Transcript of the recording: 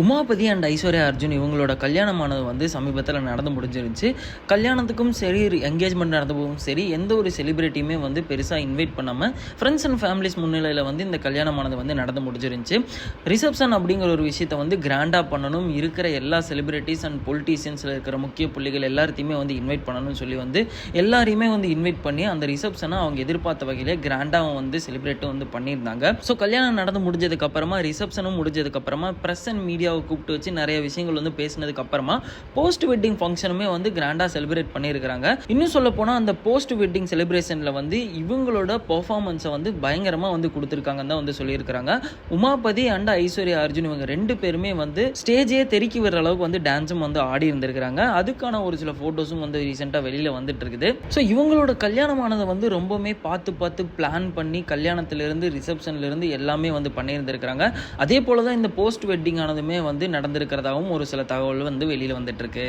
Umapathi and Aishwarya Arjun இவங்களோட கல்யாணமானது வந்து சமீபத்தில் நடந்து முடிஞ்சிருந்துச்சு. கல்யாணத்துக்கும் சரி, என்கேஜ்மெண்ட் நடந்தவும் சரி, எந்த ஒரு செலிபிரிட்டியுமே வந்து பெருசாக இன்வைட் பண்ணாமல் ஃப்ரெண்ட்ஸ் அண்ட் ஃபேமிலிஸ் முன்னிலையில் வந்து இந்த கல்யாணமானது வந்து நடந்து முடிஞ்சிருந்துச்சு. ரிசப்ஷன் அப்படிங்கிற ஒரு விஷயத்தை வந்து கிராண்டாக பண்ணணும், இருக்கிற எல்லா செலிபிரிட்டிஸ் அண்ட் பொலிட்டீஷியன்ஸில் இருக்கிற முக்கிய புள்ளிகள் எல்லாத்தையுமே வந்து இன்வைட் பண்ணணும்னு சொல்லி வந்து எல்லாரையுமே வந்து இன்வைட் பண்ணி அந்த ரிசப்ஷனை அவங்க எதிர்பார்த்த வகையிலே கிராண்டாகவும் வந்து செலிப்ரேட்டும் வந்து பண்ணியிருந்தாங்க. ஸோ கல்யாணம் நடந்து முடிஞ்சதுக்கப்புறமா, ரிசப்ஷனும் முடிஞ்சதுக்கப்புறமா ப்ரெஸ் அண்ட் மீடியாவை கூப்பிட்டு வச்சு நிறைய விஷயங்கள் வந்து பேசினதுக்கு அப்புறமா போஸ்ட் வெட்டிங் ஃபங்க்ஷனுமே வந்து கிராண்டா செலிப்ரேட் பண்ணியிருக்காங்க. இன்னும் சொல்ல போனால் அந்த போஸ்ட் வெட்டிங் செலிப்ரேஷனில் வந்து இவங்களோட பெர்ஃபார்மன்ஸை வந்து பயங்கரமாக வந்து கொடுத்துருக்காங்கன்னு தான் வந்து சொல்லியிருக்காங்க. உமாபதி அண்ட் ஐஸ்வர்யா அர்ஜுன் இவங்க 2 பேருமே வந்து ஸ்டேஜே தெறிக்கி வர்ற அளவுக்கு வந்து டான்ஸும் வந்து ஆடி இருந்திருக்காங்க. அதுக்கான ஒரு சில ஃபோட்டோஸும் வந்து ரீசெண்டாக வெளியில் வந்துட்டு இருக்குது. ஸோ இவங்களோட கல்யாணமானதை வந்து ரொம்பவுமே பார்த்து பிளான் பண்ணி கல்யாணத்திலிருந்து ரிசப்ஷன்லேருந்து எல்லாமே வந்து பண்ணியிருந்திருக்கிறாங்க. அதே போல தான் இந்த போஸ்ட் வெட்டிங் ஆனதுமே வந்து நடந்திருக்கிறதாகவும் ஒரு சில தகவல் வந்து வெளியில் வந்துட்டு இருக்கு.